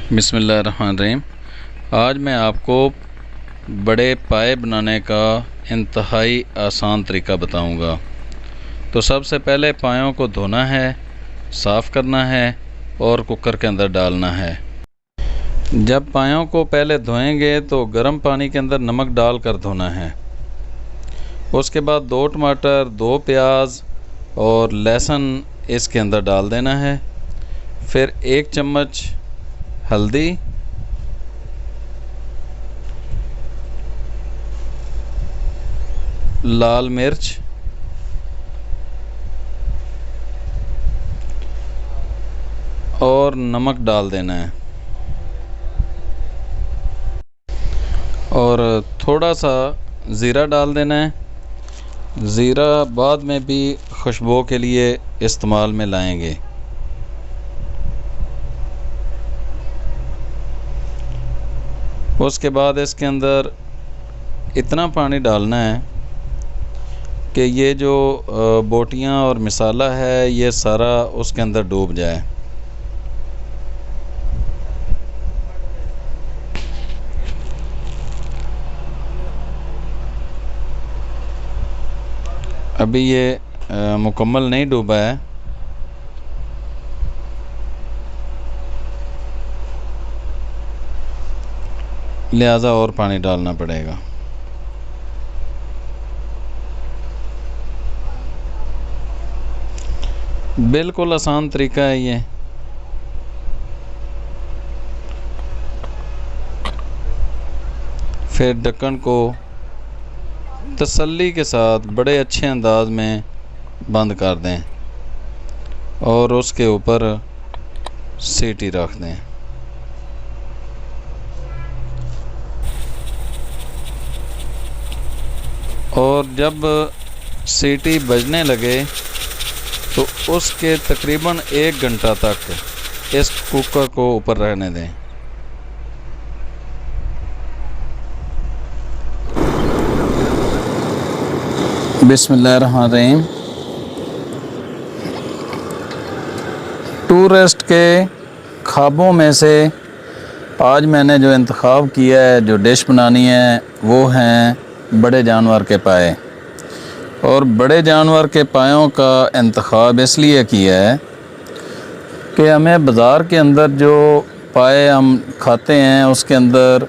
बिस्मिल्लाहिर्रहमानिर्रहीम। आज मैं आपको बड़े पाए बनाने का इंतहाई आसान तरीका बताऊंगा। तो सबसे पहले पायों को धोना है, साफ़ करना है और कुकर के अंदर डालना है। जब पायों को पहले धोएंगे तो गर्म पानी के अंदर नमक डालकर धोना है। उसके बाद 2 टमाटर, 2 प्याज और लहसुन इसके अंदर डाल देना है। फिर 1 चम्मच हल्दी, लाल मिर्च, और नमक डाल देना है और थोड़ा सा ज़ीरा डाल देना है। ज़ीरा बाद में भी खुशबू के लिए इस्तेमाल में लाएंगे। उसके बाद इसके अंदर इतना पानी डालना है कि ये जो बोटियां और मसाला है ये सारा उसके अंदर डूब जाए। अभी ये मुकम्मल नहीं डूबा है, लिहाजा और पानी डालना पड़ेगा। बिल्कुल आसान तरीका है ये। फिर ढक्कन को तसल्ली के साथ बड़े अच्छे अंदाज में बंद कर दें और उसके ऊपर सीटी रख दें। और जब सीटी बजने लगे तो उसके तकरीबन 1 घंटा तक इस कुकर को ऊपर रहने दें। बिस्मिल्लाहिर्रहमानिर्रहीम। टूरिस्ट के ख्वाबों में से आज मैंने जो इंतखाब किया है, जो डिश बनानी है, वो हैं बड़े जानवर के पाए। और बड़े जानवर के पायों का इंतखाब इसलिए किया है कि हमें बाज़ार के अंदर जो पाए हम खाते हैं उसके अंदर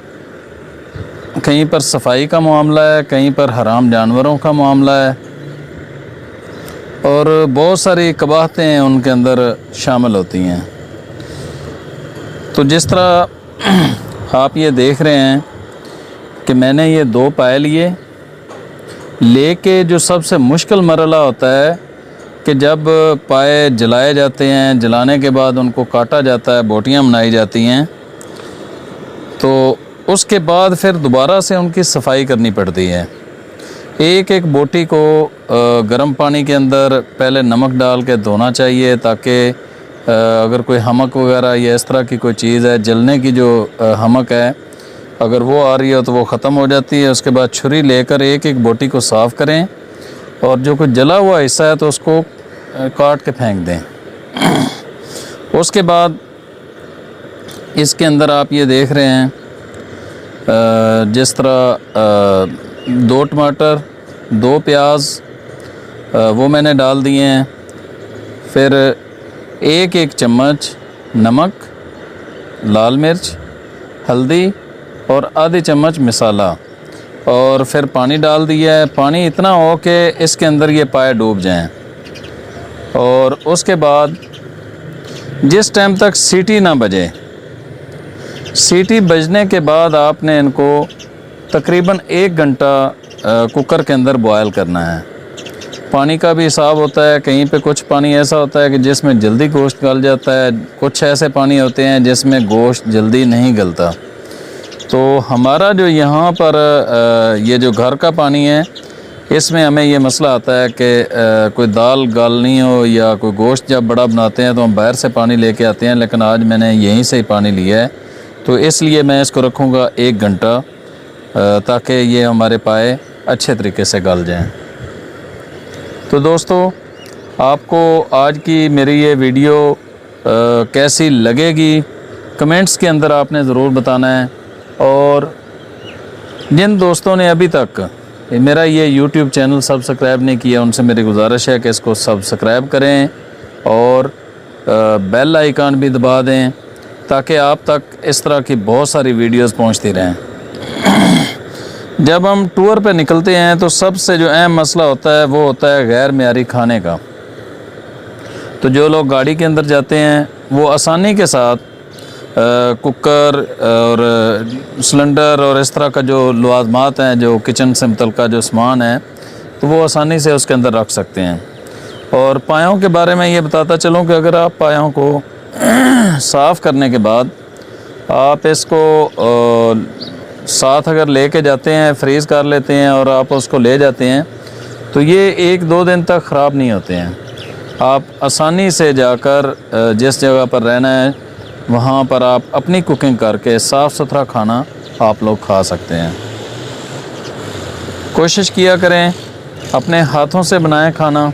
कहीं पर सफाई का मामला है, कहीं पर हराम जानवरों का मामला है और बहुत सारी कबाहतें उनके अंदर शामिल होती हैं। तो जिस तरह आप ये देख रहे हैं कि मैंने ये 2 पाए लिए, लेके जो सबसे मुश्किल मरला होता है कि जब पाए जलाए जाते हैं, जलाने के बाद उनको काटा जाता है, बोटियां बनाई जाती हैं, तो उसके बाद फिर दोबारा से उनकी सफाई करनी पड़ती है। एक एक बोटी को गर्म पानी के अंदर पहले नमक डाल के धोना चाहिए ताकि अगर कोई हमक वगैरह या इस तरह की कोई चीज़ है, जलने की जो हमक है, अगर वो आ रही हो तो वो ख़त्म हो जाती है। उसके बाद छुरी लेकर एक एक बोटी को साफ़ करें और जो कोई जला हुआ हिस्सा है तो उसको काट के फेंक दें। उसके बाद इसके अंदर आप ये देख रहे हैं जिस तरह 2 टमाटर, 2 प्याज वो मैंने डाल दिए हैं। फिर 1 चम्मच नमक, लाल मिर्च, हल्दी और आधी चम्मच मसाला, और फिर पानी डाल दिया है। पानी इतना हो कि इसके अंदर ये पाए डूब जाएं। और उसके बाद जिस टाइम तक सीटी ना बजे, सीटी बजने के बाद आपने इनको तकरीबन 1 घंटा कुकर के अंदर बॉयल करना है। पानी का भी हिसाब होता है, कहीं पे कुछ पानी ऐसा होता है कि जिसमें जल्दी गोश्त गल जाता है, कुछ ऐसे पानी होते हैं जिसमें गोश्त जल्दी नहीं गलता। तो हमारा जो यहाँ पर ये जो घर का पानी है, इसमें हमें ये मसला आता है कि कोई दाल गालनी हो या कोई गोश्त जब बड़ा बनाते हैं तो हम बाहर से पानी लेके आते हैं, लेकिन आज मैंने यहीं से ही पानी लिया है। तो इसलिए मैं इसको रखूँगा 1 घंटा ताकि ये हमारे पाए अच्छे तरीके से गल जाएं। तो दोस्तों, आपको आज की मेरी ये वीडियो कैसी लगेगी कमेंट्स के अंदर आपने ज़रूर बताना है। और जिन दोस्तों ने अभी तक मेरा ये YouTube चैनल सब्सक्राइब नहीं किया, उनसे मेरी गुजारिश है कि इसको सब्सक्राइब करें और बेल आइकन भी दबा दें, ताकि आप तक इस तरह की बहुत सारी वीडियोस पहुंचती रहें। जब हम टूर पे निकलते हैं तो सबसे जो अहम मसला होता है वो होता है गैर मेयारी खाने का। तो जो लोग गाड़ी के अंदर जाते हैं वो आसानी के साथ कुकर और सिलेंडर और इस तरह का जो लवाजमात हैं, जो किचन से मुतल्लिक़ जो सामान है, तो वो आसानी से उसके अंदर रख सकते हैं। और पायों के बारे में ये बताता चलूँ कि अगर आप पायों को साफ़ करने के बाद आप इसको साथ अगर लेके जाते हैं, फ्रीज़ कर लेते हैं और आप उसको ले जाते हैं, तो ये 1-2 दिन तक ख़राब नहीं होते हैं। आप आसानी से जाकर जिस जगह पर रहना है वहाँ पर आप अपनी कुकिंग करके साफ़ सुथरा खाना आप लोग खा सकते हैं। कोशिश किया करें अपने हाथों से बनाएं खाना,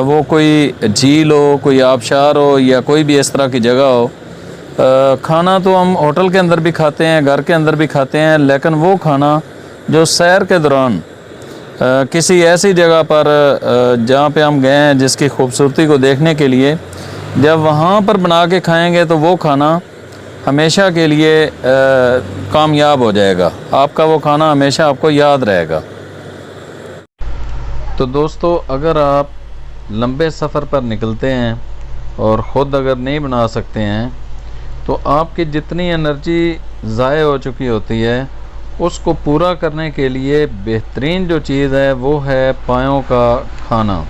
वो कोई झील हो, कोई आबशार हो या कोई भी इस तरह की जगह हो। खाना तो हम होटल के अंदर भी खाते हैं, घर के अंदर भी खाते हैं, लेकिन वो खाना जो सैर के दौरान किसी ऐसी जगह पर जहाँ पे हम गए हैं जिसकी खूबसूरती को देखने के लिए, जब वहाँ पर बना के खाएंगे तो वो खाना हमेशा के लिए कामयाब हो जाएगा। आपका वो खाना हमेशा आपको याद रहेगा। तो दोस्तों, अगर आप लंबे सफ़र पर निकलते हैं और ख़ुद अगर नहीं बना सकते हैं, तो आपकी जितनी एनर्जी ज़ाय हो चुकी होती है उसको पूरा करने के लिए बेहतरीन जो चीज़ है वो है पायों का खाना।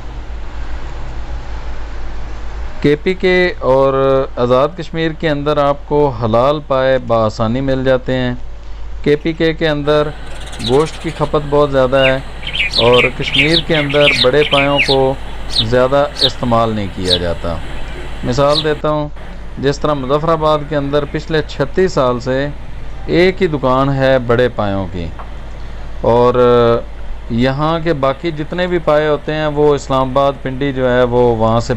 KPK और आज़ाद कश्मीर के अंदर आपको हलाल पाए बआसानी मिल जाते हैं। KPK के अंदर गोश्त की खपत बहुत ज़्यादा है और कश्मीर के अंदर बड़े पायों को ज़्यादा इस्तेमाल नहीं किया जाता। मिसाल देता हूँ, जिस तरह मुज़फ़्फ़राबाद के अंदर पिछले 36 साल से एक ही दुकान है बड़े पायों की, और यहाँ के बाकी जितने भी पाए होते हैं वो इस्लामाबाद पिंडी जो है वो वहाँ से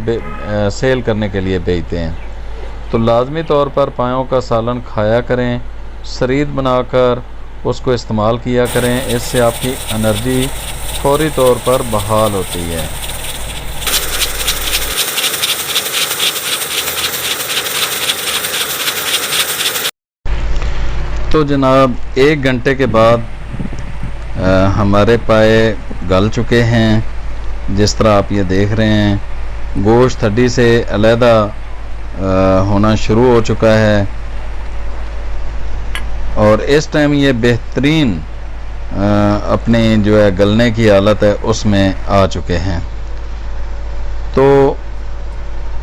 सेल करने के लिए बेचते हैं। तो लाजमी तौर पर पायों का सालन खाया करें, शरीद बनाकर उसको इस्तेमाल किया करें। इससे आपकी एनर्जी फौरी तौर पर बहाल होती है। तो जनाब, 1 घंटे के बाद हमारे पाए गल चुके हैं। जिस तरह आप ये देख रहे हैं, गोश्त हड्डी से अलहदा होना शुरू हो चुका है और इस टाइम ये बेहतरीन अपने जो है गलने की हालत है उसमें आ चुके हैं। तो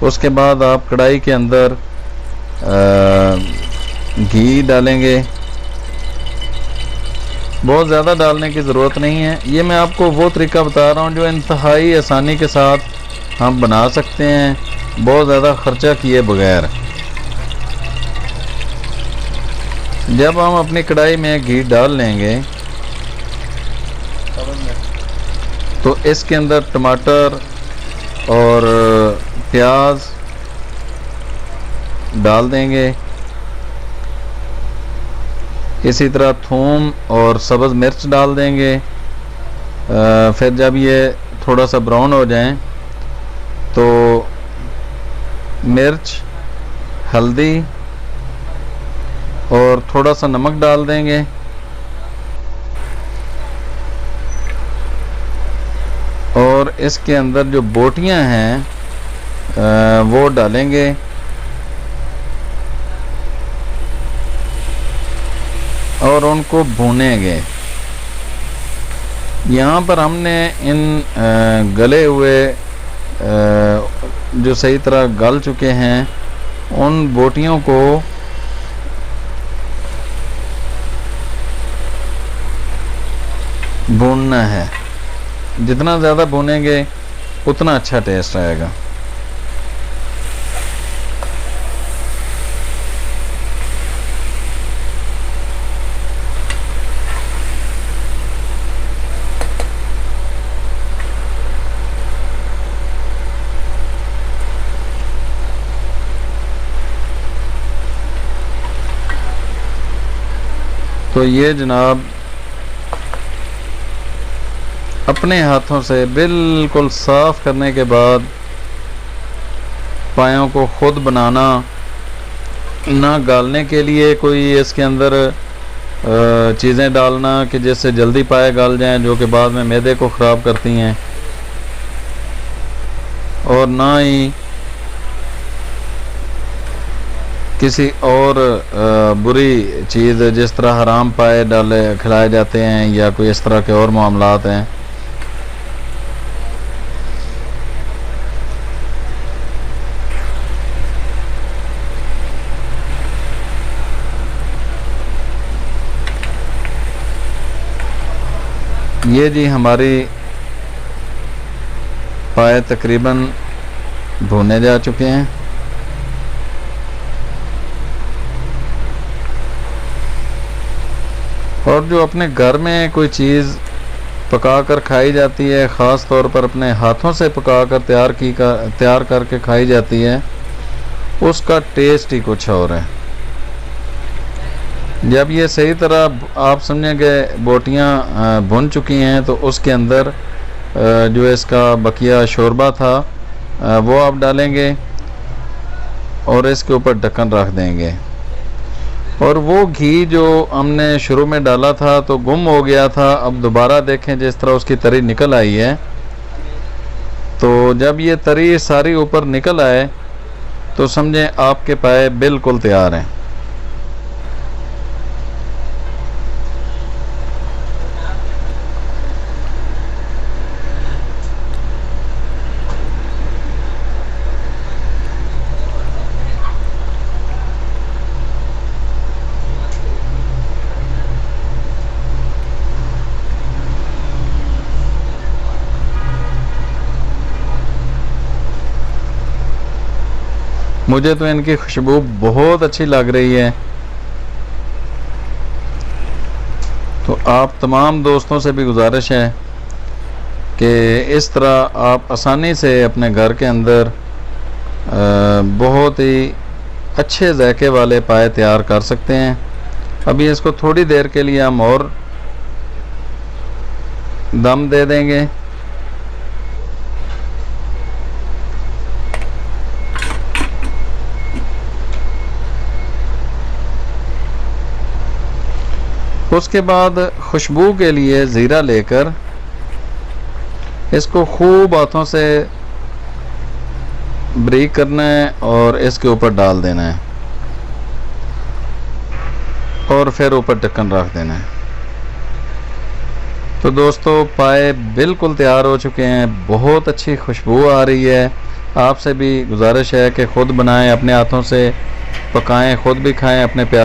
उसके बाद आप कढ़ाई के अंदर घी डालेंगे। बहुत ज़्यादा डालने की ज़रूरत नहीं है। ये मैं आपको वो तरीका बता रहा हूँ जो इंतहाई आसानी के साथ हम बना सकते हैं, बहुत ज़्यादा ख़र्चा किए बगैर। जब हम अपनी कढ़ाई में घी डाल लेंगे तो इसके अंदर टमाटर और प्याज डाल देंगे, इसी तरह थूम और सब्ज़ मिर्च डाल देंगे। फिर जब ये थोड़ा सा ब्राउन हो जाएं तो मिर्च, हल्दी और थोड़ा सा नमक डाल देंगे। और इसके अंदर जो बोटियां हैं वो डालेंगे। और उनको भूनेंगे। यहाँ पर हमने इन गले हुए जो सही तरह गल चुके हैं उन बोटियों को भूनना है। जितना ज़्यादा भूनेंगे उतना अच्छा टेस्ट आएगा। तो ये जनाब अपने हाथों से बिल्कुल साफ़ करने के बाद पायों को ख़ुद बनाना, ना गालने के लिए कोई इसके अंदर चीज़ें डालना कि जिससे जल्दी पाए गल जाएं, जो कि बाद में मैदे को ख़राब करती हैं, और ना ही किसी और बुरी चीज़ जिस तरह हराम पाए डाले खिलाए जाते हैं या कोई इस तरह के और मामलात हैं। ये जी हमारी पाए तकरीबन भुने जा चुके हैं। और जो अपने घर में कोई चीज़ पका कर खाई जाती है, ख़ास तौर पर अपने हाथों से पका कर तैयार करके खाई जाती है, उसका टेस्ट ही कुछ और है। जब ये सही तरह आप समझेंगे बोटियाँ भुन चुकी हैं तो उसके अंदर जो इसका बकिया शोरबा था वो आप डालेंगे और इसके ऊपर ढक्कन रख देंगे। और वो घी जो हमने शुरू में डाला था तो गुम हो गया था, अब दोबारा देखें जिस तरह उसकी तरी निकल आई है। तो जब ये तरी सारी ऊपर निकल आए तो समझें आपके पाए बिल्कुल तैयार हैं। मुझे तो इनकी खुशबू बहुत अच्छी लग रही है। तो आप तमाम दोस्तों से भी गुजारिश है कि इस तरह आप आसानी से अपने घर के अंदर बहुत ही अच्छे जायके वाले पाए तैयार कर सकते हैं। अभी इसको थोड़ी देर के लिए हम और दम दे देंगे। उसके बाद खुशबू के लिए ज़ीरा लेकर इसको खूब हाथों से ब्रीक करना है और इसके ऊपर डाल देना है और फिर ऊपर ढक्कन रख देना है। तो दोस्तों पाए बिल्कुल तैयार हो चुके हैं, बहुत अच्छी खुशबू आ रही है। आपसे भी गुजारिश है कि ख़ुद बनाएं, अपने हाथों से पकाएं, ख़ुद भी खाएं, अपने प्यार